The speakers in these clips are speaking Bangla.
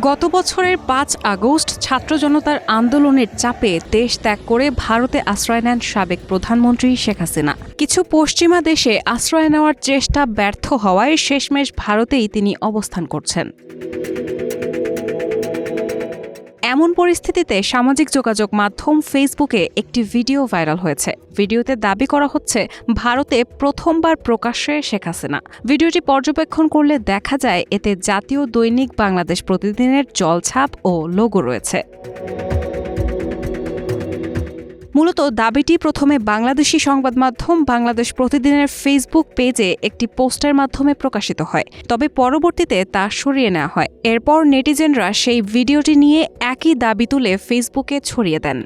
গত বছরের ৫ আগস্ট ছাত্র জনতার আন্দোলনের চাপে দেশ ত্যাগ করে ভারতে আশ্রয় নেন সাবেক প্রধানমন্ত্রী শেখ হাসিনা। কিছু পশ্চিমা দেশে আশ্রয় নেওয়ার চেষ্টা ব্যর্থ হওয়ায় শেষমেশ ভারতেই তিনি অবস্থান করছেন। এমন পরিস্থিতিতে সামাজিক যোগাযোগ মাধ্যম ফেসবুকে একটি ভিডিও ভাইরাল হয়েছে। ভিডিওতে দাবি করা হচ্ছে ভারতে প্রথমবার প্রকাশ্যে শেখ হাসিনা। ভিডিওটি পর্যবেক্ষণ করলে দেখা যায় এতে জাতীয় দৈনিক বাংলাদেশ প্রতিদিনের জলছাপ ও লোগো রয়েছে। মূলত দাবিটি প্রথমে বাংলাদেশি সংবাদ মাধ্যম বাংলাদেশ প্রতিদিনের ফেসবুক পেজে একটি পোস্টের মাধ্যমে প্রকাশিত হয়, তবে পরবর্তীতে তা সরিয়ে নেওয়া হয়। এরপর নেটিজেনরা সেই ভিডিওটি নিয়ে একই দাবি তুলে ফেসবুকে ছড়িয়ে দেন।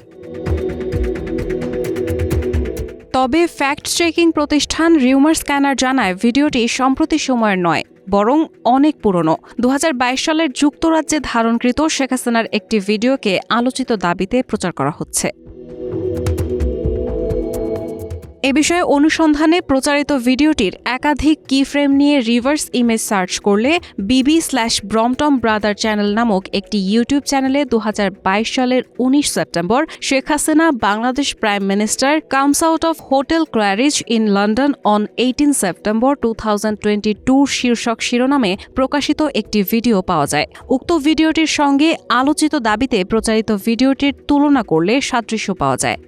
তবে ফ্যাক্ট চেকিং প্রতিষ্ঠান রিউমার স্ক্যানার জানায় ভিডিওটি সম্প্রতি সময়ের নয়, বরং অনেক পুরনো। ২০২২ সালের যুক্তরাজ্যে ধারণকৃত শেখ হাসিনার একটি ভিডিওকে আলোচিত দাবিতে প্রচার করা হচ্ছে। এ বিষয়ে অনুসন্ধানে প্রচারিত ভিডিওটির একাধিক কি ফ্রেম নিয়ে রিভার্স ইমেজ সার্চ করলে BB/ব্রমটম ব্রাদার চ্যানেল নামক একটি ইউটিউব চ্যানেলে ২০২২ সালের ১৯ সেপ্টেম্বর Sheikh Hasina Bangladesh prime minister comes out of hotel Claridge's in London on 18 September 2022 শীর্ষক শিরোনামে প্রকাশিত একটি ভিডিও পাওয়া যায়। উক্ত ভিডিওটির সঙ্গে আলোচিত দাবিতে প্রচারিত ভিডিওটির তুলনা করলে সাদৃশ্য পাওয়া যায়।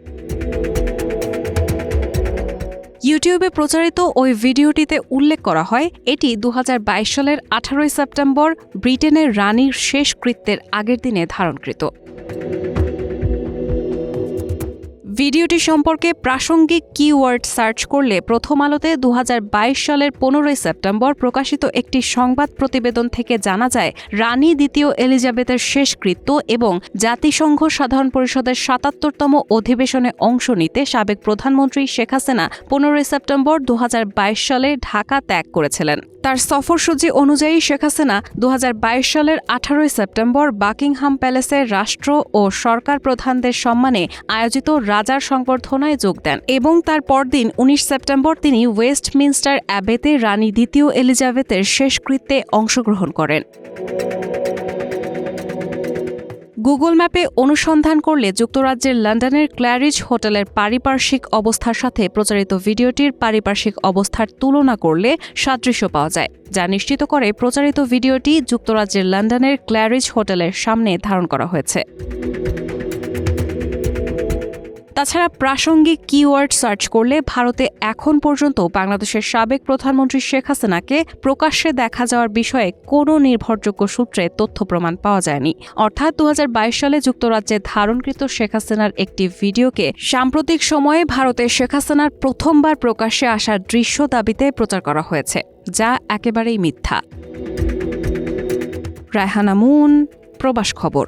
ইউটিউবে প্রচারিত ওই ভিডিওটিতে উল্লেখ করা হয় এটি ২০২২ সালের ১৮ সেপ্টেম্বর ব্রিটেনের রানীর শেষকৃত্যের আগের দিনে ধারণকৃত। ভিডিওটি সম্পর্কে প্রাসঙ্গিক কিওয়ার্ড সার্চ করলে প্রথম আলোতে ২০২২ সালের ১৫ সেপ্টেম্বর প্রকাশিত একটি সংবাদ প্রতিবেদন থেকে জানা যায় রানী দ্বিতীয় এলিজাবেথের শেষকৃত্য এবং জাতিসংঘ সাধারণ পরিষদের ৭৭তম অধিবেশনে অংশ নিতে সাবেক প্রধানমন্ত্রী শেখ হাসিনা ১৫ সেপ্টেম্বর ২০২২ সালে ঢাকা ত্যাগ করেছিলেন। তার সফরসূচি অনুযায়ী শেখ হাসিনা ২০২২ সালের ১৮ সেপ্টেম্বর বাকিংহাম প্যালেসের রাষ্ট্র ও সরকার প্রধানদের সম্মানে আয়োজিত রাজার সংবর্ধনায় যোগ দেন এবং তার পরদিন ১৯ সেপ্টেম্বর তিনি ওয়েস্টমিনস্টার অ্যাবেতে রানী দ্বিতীয় এলিজাবেথের শেষকৃত্যে অংশগ্রহণ করেন। গুগল ম্যাপে অনুসন্ধান করলে যুক্তরাজ্যের লন্ডনের ক্ল্যারিজ হোটেলের পারিপার্শ্বিক অবস্থার সাথে প্রচারিত ভিডিওটির পারিপার্শ্বিক অবস্থার তুলনা করলে সাদৃশ্য পাওয়া যায়, যা নিশ্চিত করে প্রচারিত ভিডিওটি যুক্তরাজ্যের লন্ডনের ক্ল্যারিজ হোটেলের সামনে ধারণ করা হয়েছে। তাছাড়া প্রাসঙ্গিক কিওয়ার্ড সার্চ করলে ভারতে এখন পর্যন্ত বাংলাদেশের সাবেক প্রধানমন্ত্রী শেখ হাসিনাকে প্রকাশ্যে দেখা যাওয়ার বিষয়ে কোনো নির্ভরযোগ্য সূত্রে তথ্য প্রমাণ পাওয়া যায়নি। অর্থাৎ ২০২২ সালে যুক্তরাজ্যে ধারণকৃত শেখ হাসিনার একটি ভিডিওকে সাম্প্রতিক সময়ে ভারতে শেখ হাসিনার প্রথমবার প্রকাশ্যে আসার দৃশ্য দাবিতে প্রচার করা হয়েছে, যা একেবারেই মিথ্যা। রায়হানা মুন, প্রবাস খবর।